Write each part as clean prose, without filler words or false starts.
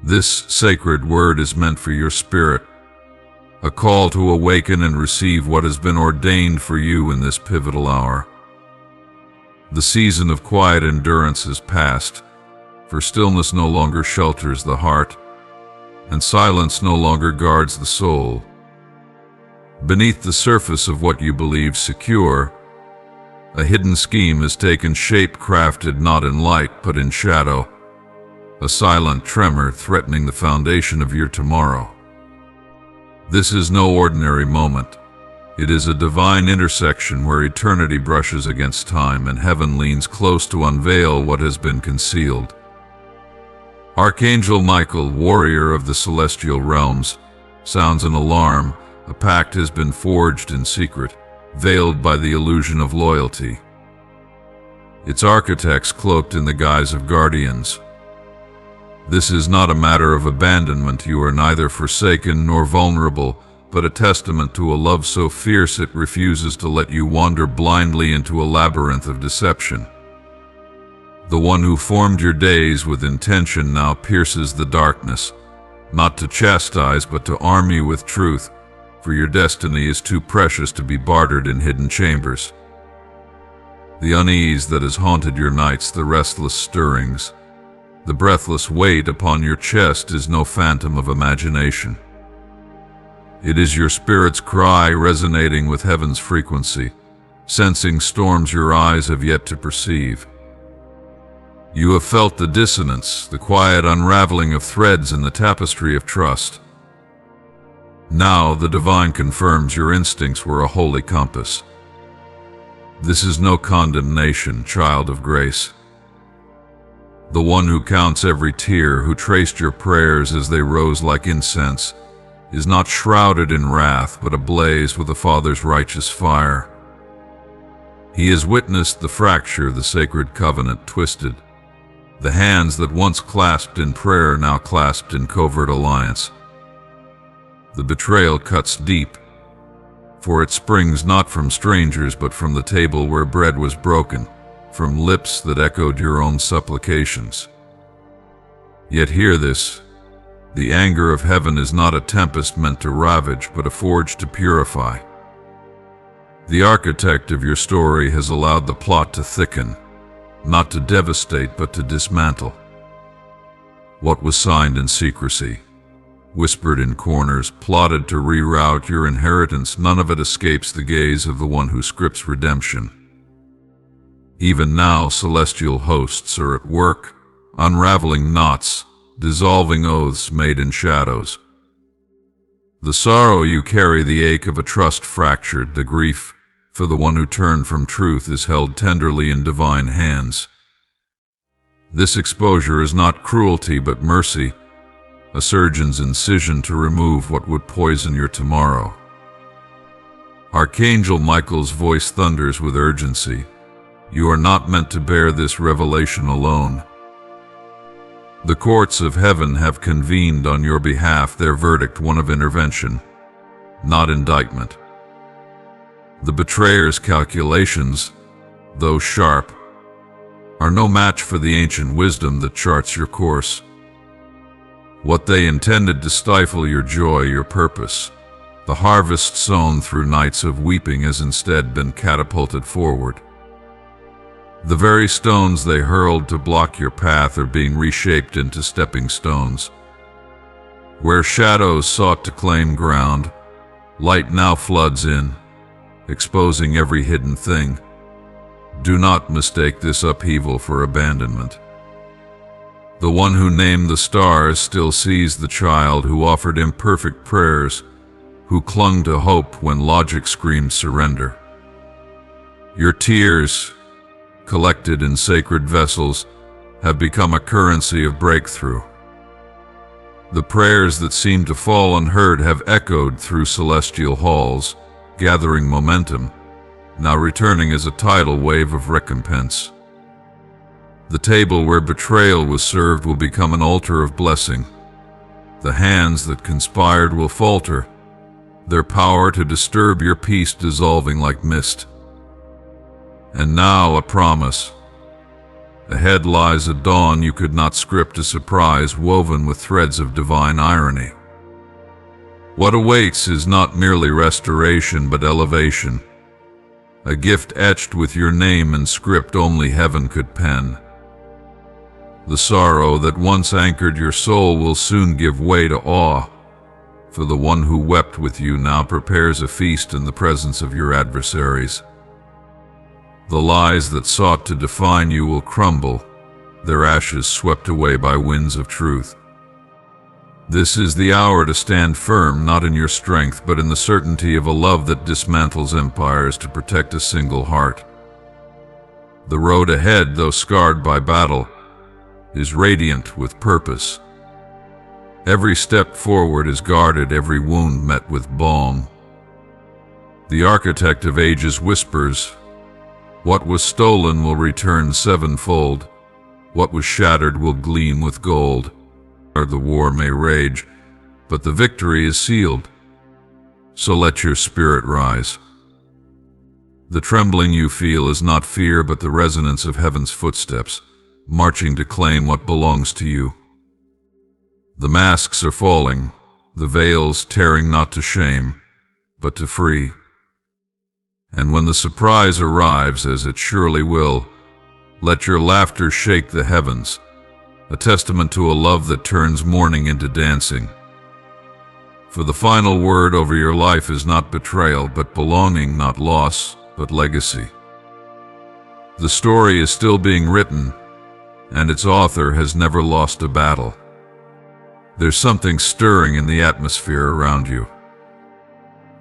This sacred word is meant for your spirit, a call to awaken and receive what has been ordained for you in this pivotal hour. The season of quiet endurance is past, for stillness no longer shelters the heart, and silence no longer guards the soul. Beneath the surface of what you believe secure, a hidden scheme has taken shape, crafted not in light but in shadow, a silent tremor threatening the foundation of your tomorrow. This is no ordinary moment. It is a divine intersection where eternity brushes against time and heaven leans close to unveil what has been concealed. Archangel Michael, warrior of the celestial realms, sounds an alarm. A pact has been forged in secret, veiled by the illusion of loyalty. Its architects cloaked in the guise of guardians. This is not a matter of abandonment. You are neither forsaken nor vulnerable, but a testament to a love so fierce it refuses to let you wander blindly into a labyrinth of deception. The one who formed your days with intention now pierces the darkness, not to chastise but to arm you with truth, for your destiny is too precious to be bartered in hidden chambers. The unease that has haunted your nights, the restless stirrings, the breathless weight upon your chest is no phantom of imagination. It is your spirit's cry resonating with heaven's frequency, sensing storms your eyes have yet to perceive. You have felt the dissonance, the quiet unraveling of threads in the tapestry of trust. Now the divine confirms your instincts were a holy compass. This is no condemnation, child of grace. The one who counts every tear, who traced your prayers as they rose like incense, is not shrouded in wrath, but ablaze with the Father's righteous fire. He has witnessed the fracture, the sacred covenant twisted, the hands that once clasped in prayer now clasped in covert alliance. The betrayal cuts deep, for it springs not from strangers but from the table where bread was broken, from lips that echoed your own supplications. Yet hear this, the anger of heaven is not a tempest meant to ravage, but a forge to purify. The architect of your story has allowed the plot to thicken, not to devastate, but to dismantle. What was signed in secrecy, whispered in corners, plotted to reroute your inheritance, none of it escapes the gaze of the one who scripts redemption. Even now, celestial hosts are at work, unraveling knots, dissolving oaths made in shadows. The sorrow you carry, the ache of a trust fractured, the grief for the one who turned from truth is held tenderly in divine hands. This exposure is not cruelty but mercy, a surgeon's incision to remove what would poison your tomorrow. Archangel Michael's voice thunders with urgency. You are not meant to bear this revelation alone. The courts of heaven have convened on your behalf, their verdict one of intervention, not indictment. The betrayer's calculations, though sharp, are no match for the ancient wisdom that charts your course. What they intended to stifle your joy, your purpose, the harvest sown through nights of weeping has instead been catapulted forward. The very stones they hurled to block your path are being reshaped into stepping stones. Where shadows sought to claim ground, light now floods in, exposing every hidden thing. Do not mistake this upheaval for abandonment. The one who named the stars still sees the child who offered imperfect prayers, who clung to hope when logic screamed surrender. Your tears, collected in sacred vessels, have become a currency of breakthrough. The prayers that seemed to fall unheard have echoed through celestial halls, gathering momentum, now returning as a tidal wave of recompense. The table where betrayal was served will become an altar of blessing. The hands that conspired will falter, their power to disturb your peace dissolving like mist. And now a promise. Ahead lies a dawn you could not script, a surprise woven with threads of divine irony. What awaits is not merely restoration but elevation, a gift etched with your name and script only heaven could pen. The sorrow that once anchored your soul will soon give way to awe, for the one who wept with you now prepares a feast in the presence of your adversaries. The lies that sought to define you will crumble, their ashes swept away by winds of truth. This is the hour to stand firm, not in your strength, but in the certainty of a love that dismantles empires to protect a single heart. The road ahead, though scarred by battle, is radiant with purpose. Every step forward is guarded, every wound met with balm. The architect of ages whispers, "What was stolen will return sevenfold. What was shattered will gleam with gold." Or the war may rage, but the victory is sealed. So let your spirit rise. The trembling you feel is not fear, but the resonance of heaven's footsteps, marching to claim what belongs to you. The masks are falling, the veils tearing not to shame, but to free. And when the surprise arrives, as it surely will, let your laughter shake the heavens, a testament to a love that turns mourning into dancing. For the final word over your life is not betrayal, but belonging, not loss, but legacy. The story is still being written, and its author has never lost a battle. There's something stirring in the atmosphere around you.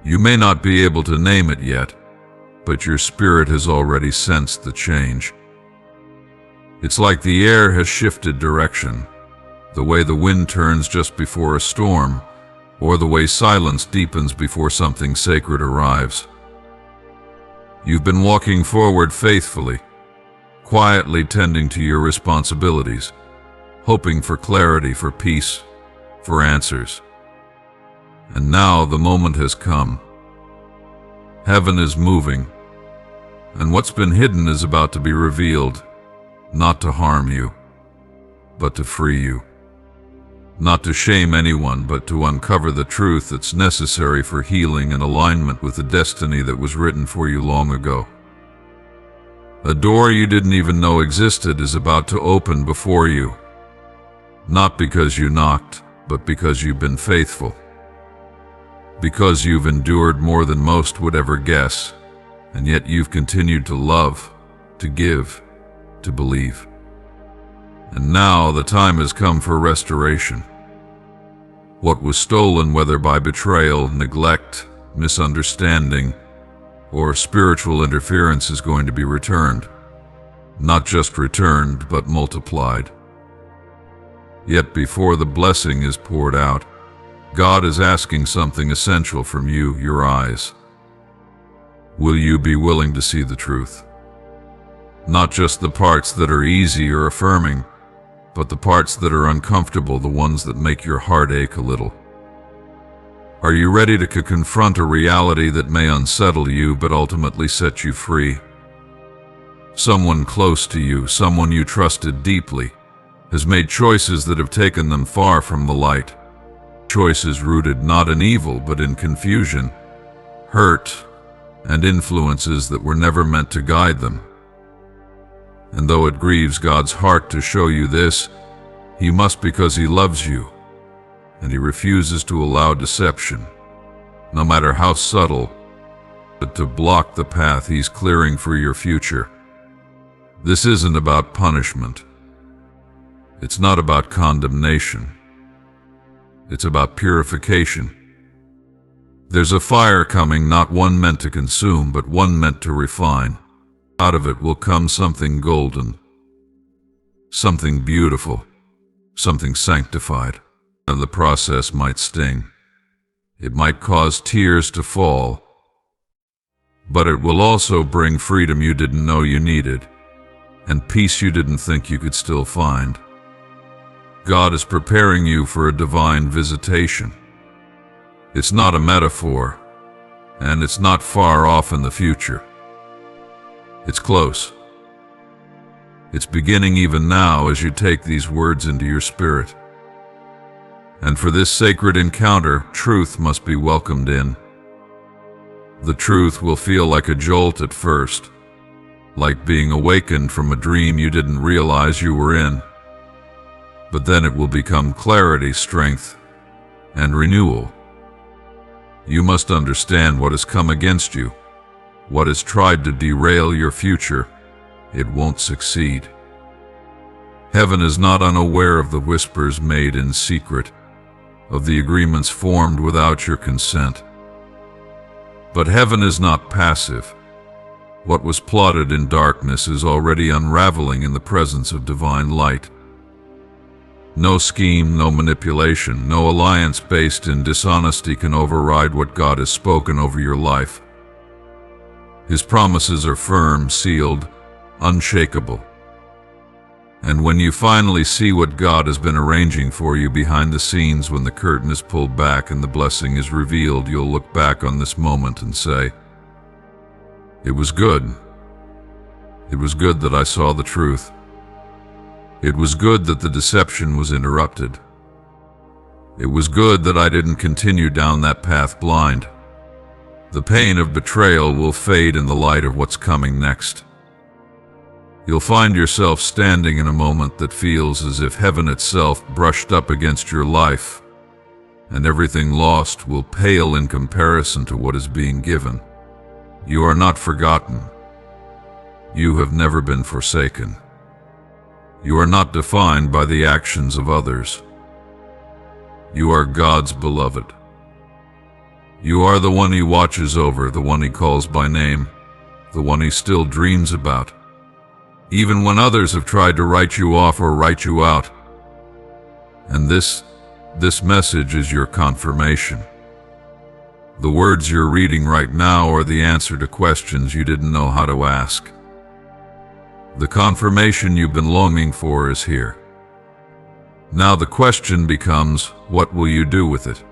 You may not be able to name it yet, but your spirit has already sensed the change. It's like the air has shifted direction, the way the wind turns just before a storm, or the way silence deepens before something sacred arrives. You've been walking forward faithfully, quietly tending to your responsibilities, hoping for clarity, for peace, for answers. And now the moment has come. Heaven is moving, and what's been hidden is about to be revealed, not to harm you, but to free you. Not to shame anyone, but to uncover the truth that's necessary for healing and alignment with the destiny that was written for you long ago. A door you didn't even know existed is about to open before you, not because you knocked, but because you've been faithful. Because you've endured more than most would ever guess, and yet you've continued to love, to give, to believe. And now the time has come for restoration. What was stolen, whether by betrayal, neglect, misunderstanding, or spiritual interference, is going to be returned. Not just returned, but multiplied. Yet before the blessing is poured out, God is asking something essential from you, your eyes. Will you be willing to see the truth? Not just the parts that are easy or affirming, but the parts that are uncomfortable, the ones that make your heart ache a little. Are you ready to confront a reality that may unsettle you but ultimately set you free? Someone close to you, someone you trusted deeply, has made choices that have taken them far from the light. Choices rooted not in evil but in confusion, hurt, and influences that were never meant to guide them. And though it grieves God's heart to show you this, He must, because He loves you, and He refuses to allow deception, no matter how subtle, but to block the path He's clearing for your future. This isn't about punishment. It's not about condemnation. It's about purification. There's a fire coming, not one meant to consume, but one meant to refine. Out of it will come something golden, something beautiful, something sanctified. And the process might sting. It might cause tears to fall, but it will also bring freedom you didn't know you needed, and peace you didn't think you could still find. God is preparing you for a divine visitation. It's not a metaphor, and it's not far off in the future. It's close. It's beginning even now as you take these words into your spirit. And for this sacred encounter, truth must be welcomed in. The truth will feel like a jolt at first, like being awakened from a dream you didn't realize you were in. But then it will become clarity, strength, and renewal. You must understand what has come against you, what has tried to derail your future. It won't succeed. Heaven is not unaware of the whispers made in secret, of the agreements formed without your consent. But heaven is not passive. What was plotted in darkness is already unraveling in the presence of divine light. No scheme, no manipulation, no alliance based in dishonesty can override what God has spoken over your life. His promises are firm, sealed, unshakable. And when you finally see what God has been arranging for you behind the scenes, when the curtain is pulled back and the blessing is revealed, you'll look back on this moment and say, "It was good. It was good that I saw the truth. It was good that the deception was interrupted. It was good that I didn't continue down that path blind." The pain of betrayal will fade in the light of what's coming next. You'll find yourself standing in a moment that feels as if heaven itself brushed up against your life, and everything lost will pale in comparison to what is being given. You are not forgotten. You have never been forsaken. You are not defined by the actions of others. You are God's beloved. You are the one He watches over, the one He calls by name, the one He still dreams about, even when others have tried to write you off or write you out. And this message is your confirmation. The words you're reading right now are the answer to questions you didn't know how to ask. The confirmation you've been longing for is here. Now the question becomes, what will you do with it?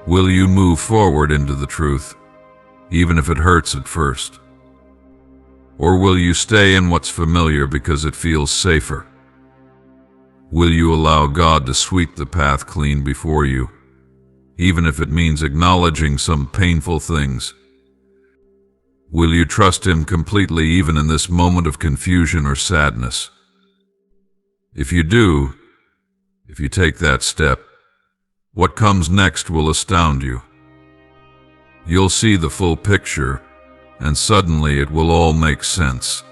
Will you move forward into the truth, even if it hurts at first? Or will you stay in what's familiar because it feels safer? Will you allow God to sweep the path clean before you, even if it means acknowledging some painful things? Will you trust Him completely even in this moment of confusion or sadness? If you do, if you take that step, what comes next will astound you. You'll see the full picture, and suddenly it will all make sense.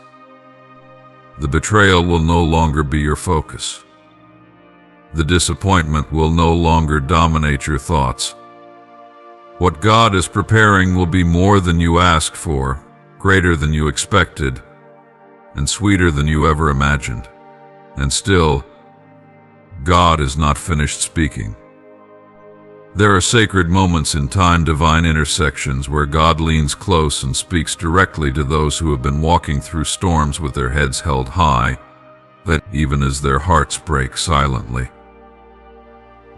The betrayal will no longer be your focus. The disappointment will no longer dominate your thoughts. What God is preparing will be more than you asked for, greater than you expected, and sweeter than you ever imagined. And still, God is not finished speaking. There are sacred moments in time, divine intersections, where God leans close and speaks directly to those who have been walking through storms with their heads held high, but even as their hearts break silently.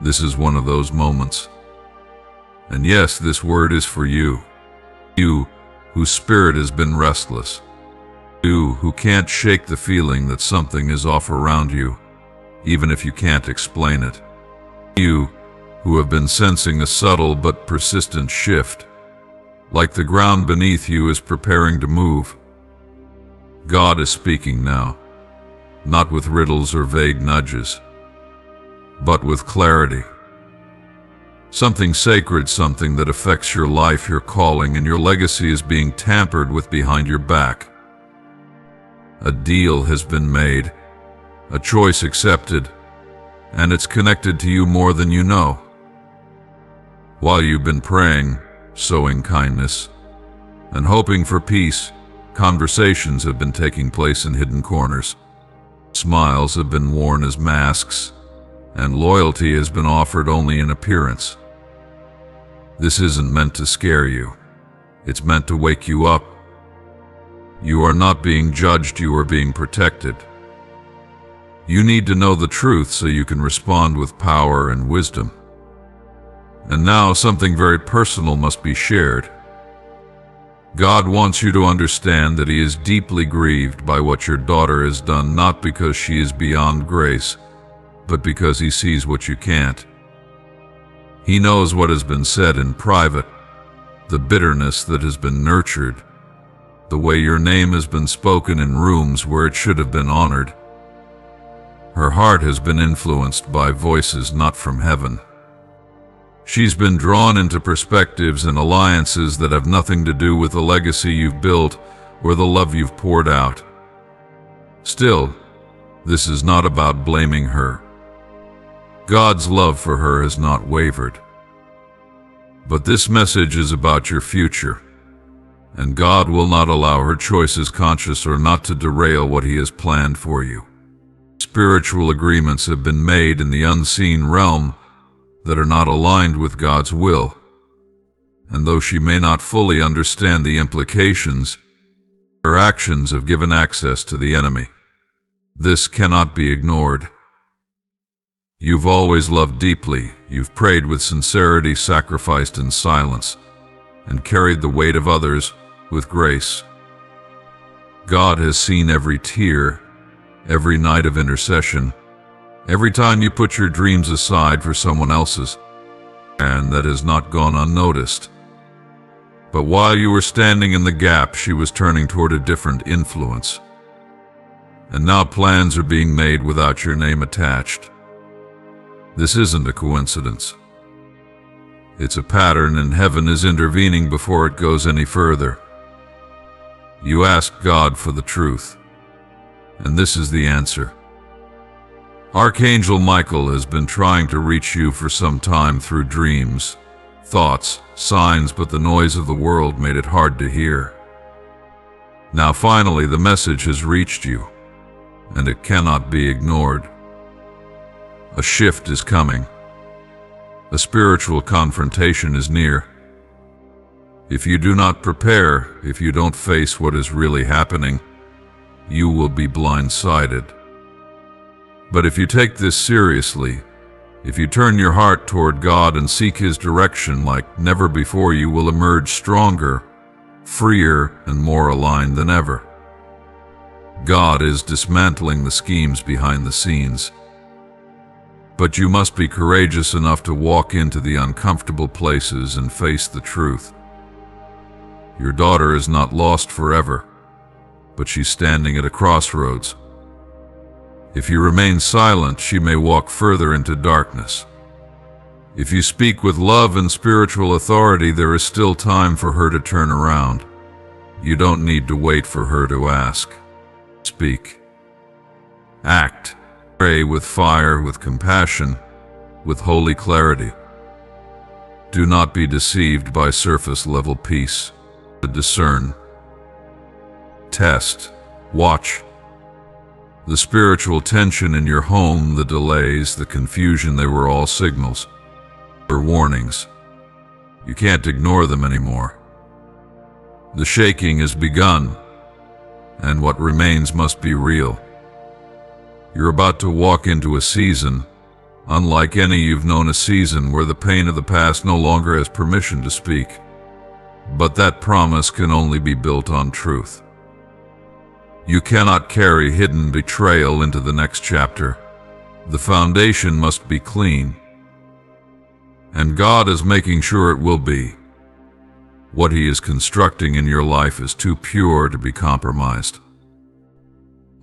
This is one of those moments. And yes, this word is for you. You whose spirit has been restless. You who can't shake the feeling that something is off around you, even if you can't explain it. You who have been sensing a subtle but persistent shift, like the ground beneath you is preparing to move. God is speaking now, not with riddles or vague nudges, but with clarity. Something sacred, something that affects your life, your calling, and your legacy is being tampered with behind your back. A deal has been made, a choice accepted, and it's connected to you more than you know. While you've been praying, sowing kindness, and hoping for peace, conversations have been taking place in hidden corners. Smiles have been worn as masks, and loyalty has been offered only in appearance. This isn't meant to scare you. It's meant to wake you up. You are not being judged, you are being protected. You need to know the truth so you can respond with power and wisdom. And now something very personal must be shared. God wants you to understand that He is deeply grieved by what your daughter has done, not because she is beyond grace, but because He sees what you can't. He knows what has been said in private, the bitterness that has been nurtured, the way your name has been spoken in rooms where it should have been honored. Her heart has been influenced by voices not from heaven. She's been drawn into perspectives and alliances that have nothing to do with the legacy you've built or the love you've poured out. Still, this is not about blaming her. God's love for her has not wavered. But this message is about your future, and God will not allow her choices, conscious or not, to derail what He has planned for you. Spiritual agreements have been made in the unseen realm that are not aligned with God's will, and though she may not fully understand the implications, her actions have given access to the enemy. This cannot be ignored. You've always loved deeply, you've prayed with sincerity, sacrificed in silence, and carried the weight of others with grace. God has seen every tear, every night of intercession, every time you put your dreams aside for someone else's, and that has not gone unnoticed. But while you were standing in the gap, she was turning toward a different influence. And now plans are being made without your name attached. This isn't a coincidence. It's a pattern, and heaven is intervening before it goes any further. You asked God for the truth, and this is the answer. Archangel Michael has been trying to reach you for some time through dreams, thoughts, signs, but the noise of the world made it hard to hear. Now finally the message has reached you, and it cannot be ignored. A shift is coming. A spiritual confrontation is near. If you do not prepare, if you don't face what is really happening, you will be blindsided. But if you take this seriously, if you turn your heart toward God and seek His direction like never before, you will emerge stronger, freer, and more aligned than ever. God is dismantling the schemes behind the scenes. But you must be courageous enough to walk into the uncomfortable places and face the truth. Your daughter is not lost forever, but she's standing at a crossroads. If you remain silent, she may walk further into darkness. If you speak with love and spiritual authority, there is still time for her to turn around. You don't need to wait for her to ask. Speak. Act. Pray with fire, with compassion, with holy clarity. Do not be deceived by surface-level peace. Discern. Test. Watch. The spiritual tension in your home, the delays, the confusion, they were all signals or warnings. You can't ignore them anymore. The shaking has begun, and what remains must be real. You're about to walk into a season, unlike any you've known, a season where the pain of the past no longer has permission to speak. But that promise can only be built on truth. You cannot carry hidden betrayal into the next chapter. The foundation must be clean. And God is making sure it will be. What He is constructing in your life is too pure to be compromised.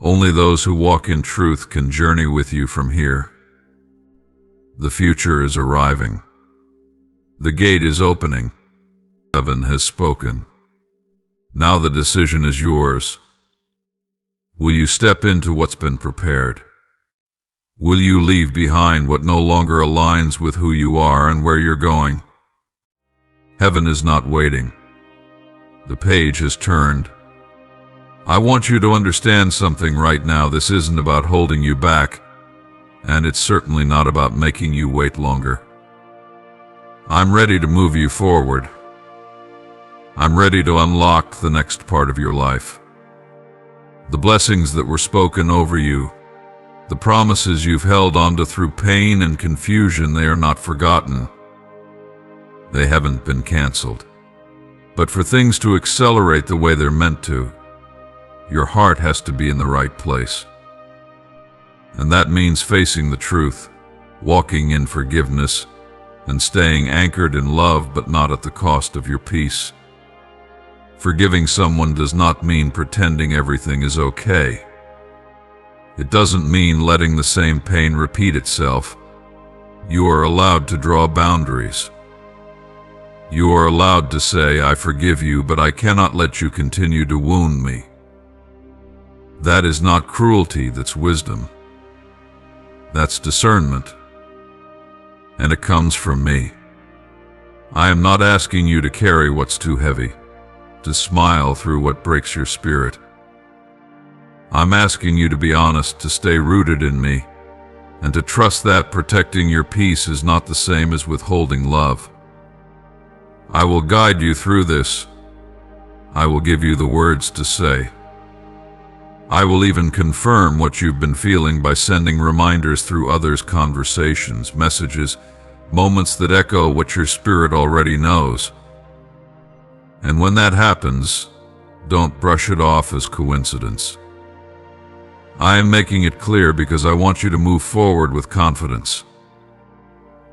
Only those who walk in truth can journey with you from here. The future is arriving. The gate is opening. Heaven has spoken. Now the decision is yours. Will you step into what's been prepared? Will you leave behind what no longer aligns with who you are and where you're going? Heaven is not waiting. The page has turned. I want you to understand something right now. This isn't about holding you back, and it's certainly not about making you wait longer. I'm ready to move you forward. I'm ready to unlock the next part of your life. The blessings that were spoken over you, the promises you've held onto through pain and confusion, they are not forgotten. They haven't been canceled. But for things to accelerate the way they're meant to, your heart has to be in the right place. And that means facing the truth, walking in forgiveness, and staying anchored in love, but not at the cost of your peace. Forgiving someone does not mean pretending everything is okay. It doesn't mean letting the same pain repeat itself. You are allowed to draw boundaries. You are allowed to say, "I forgive you, but I cannot let you continue to wound me." That is not cruelty, that's wisdom. That's discernment. And it comes from me. I am not asking you to carry what's too heavy, to smile through what breaks your spirit. I'm asking you to be honest, to stay rooted in me, and to trust that protecting your peace is not the same as withholding love. I will guide you through this. I will give you the words to say. I will even confirm what you've been feeling by sending reminders through others' conversations, messages, moments that echo what your spirit already knows. And when that happens, don't brush it off as coincidence. I am making it clear because I want you to move forward with confidence.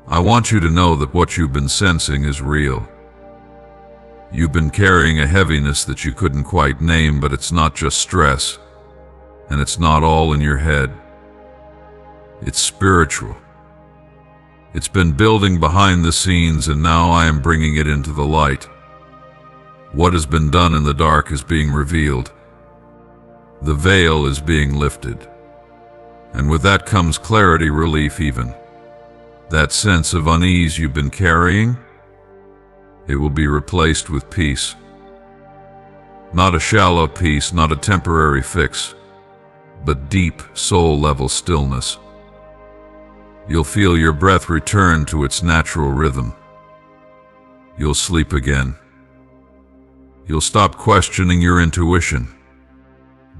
I want you to know that what you've been sensing is real. You've been carrying a heaviness that you couldn't quite name, but it's not just stress, and it's not all in your head. It's spiritual. It's been building behind the scenes, and now I am bringing it into the light. What has been done in the dark is being revealed. The veil is being lifted. And with that comes clarity, relief even. That sense of unease you've been carrying, it will be replaced with peace. Not a shallow peace, not a temporary fix, but deep, soul-level stillness. You'll feel your breath return to its natural rhythm. You'll sleep again. You'll stop questioning your intuition,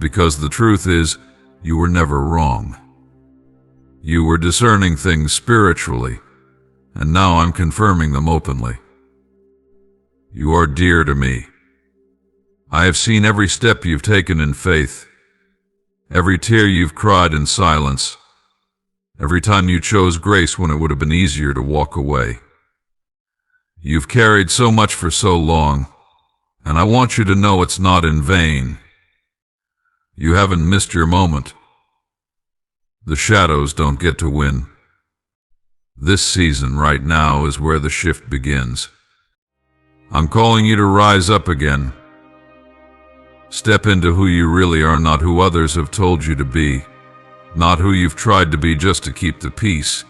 because the truth is, you were never wrong. You were discerning things spiritually, and now I'm confirming them openly. You are dear to me. I have seen every step you've taken in faith, every tear you've cried in silence, every time you chose grace when it would have been easier to walk away. You've carried so much for so long, and I want you to know it's not in vain. You haven't missed your moment. The shadows don't get to win. This season right now is where the shift begins. I'm calling you to rise up again. Step into who you really are, not who others have told you to be, not who you've tried to be just to keep the peace,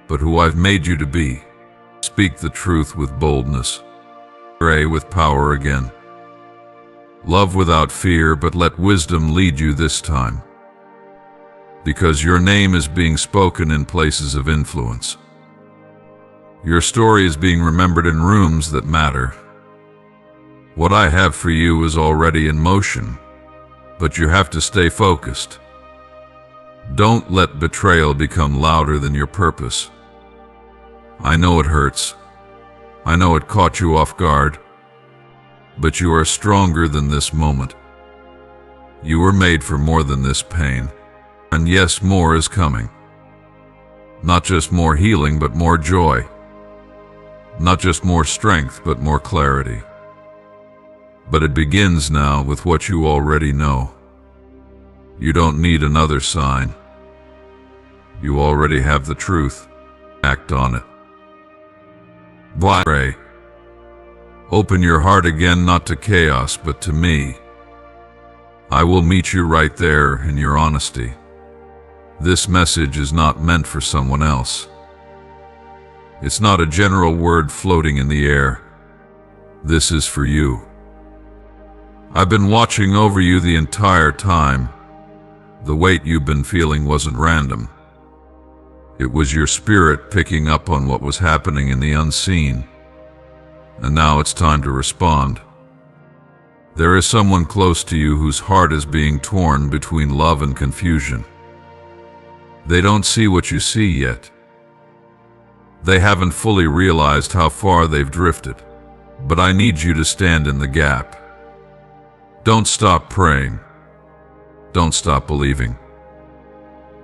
but who I've made you to be. Speak the truth with boldness. Pray with power again. Love without fear, but let wisdom lead you this time. Because your name is being spoken in places of influence. Your story is being remembered in rooms that matter. What I have for you is already in motion, but you have to stay focused. Don't let betrayal become louder than your purpose. I know it hurts. I know it caught you off guard. But you are stronger than this moment. You were made for more than this pain. And yes, more is coming. Not just more healing, but more joy. Not just more strength, but more clarity. But it begins now with what you already know. You don't need another sign. You already have the truth. Act on it. Pray. Open your heart again, not to chaos, but to me. I will meet you right there in your honesty. This message is not meant for someone else. It's not a general word floating in the air. This is for you. I've been watching over you the entire time. The weight you've been feeling wasn't random. It was your spirit picking up on what was happening in the unseen. And now it's time to respond. There is someone close to you whose heart is being torn between love and confusion. They don't see what you see yet. They haven't fully realized how far they've drifted. But I need you to stand in the gap. Don't stop praying. Don't stop believing.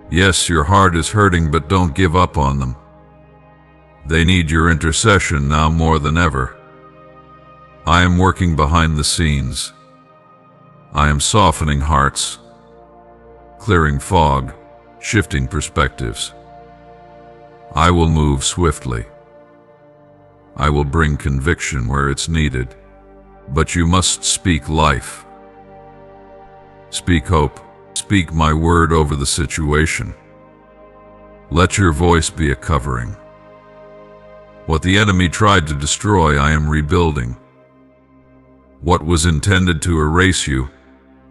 Yes, your heart is hurting, but don't give up on them. They need your intercession now more than ever. I am working behind the scenes. I am softening hearts, clearing fog, shifting perspectives. I will move swiftly. I will bring conviction where it's needed, but you must speak life. Speak hope. Speak my word over the situation. Let your voice be a covering. What the enemy tried to destroy, I am rebuilding. What was intended to erase you,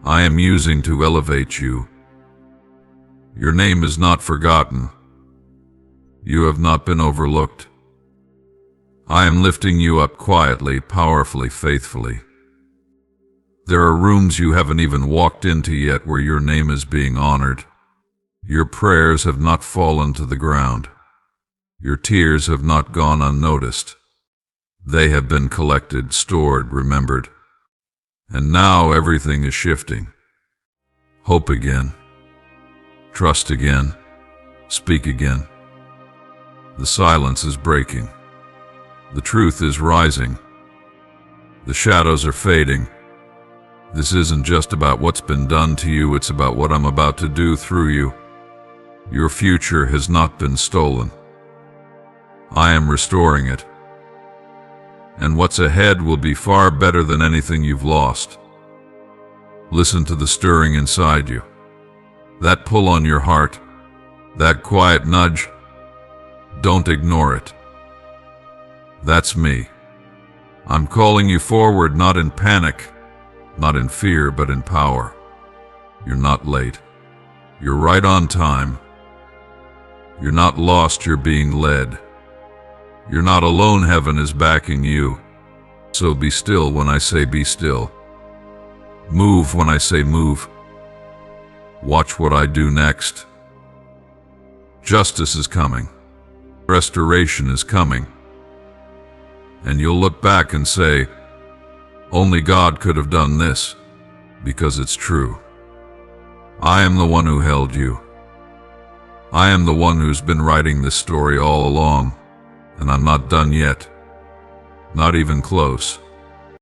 I am using to elevate you. Your name is not forgotten. You have not been overlooked. I am lifting you up quietly, powerfully, faithfully. There are rooms you haven't even walked into yet where your name is being honored. Your prayers have not fallen to the ground. Your tears have not gone unnoticed. They have been collected, stored, remembered. And now everything is shifting. Hope again. Trust again. Speak again. The silence is breaking. The truth is rising. The shadows are fading. This isn't just about what's been done to you, it's about what I'm about to do through you. Your future has not been stolen. I am restoring it. And what's ahead will be far better than anything you've lost. Listen to the stirring inside you. That pull on your heart. That quiet nudge. Don't ignore it. That's me. I'm calling you forward, not in panic, not in fear, but in power. You're not late. You're right on time. You're not lost, you're being led. You're not alone, heaven is backing you. So be still when I say be still. Move when I say move. Watch what I do next. Justice is coming. Restoration is coming. And you'll look back and say, only God could have done this, because it's true. I am the one who held you. I am the one who's been writing this story all along, and I'm not done yet. Not even close.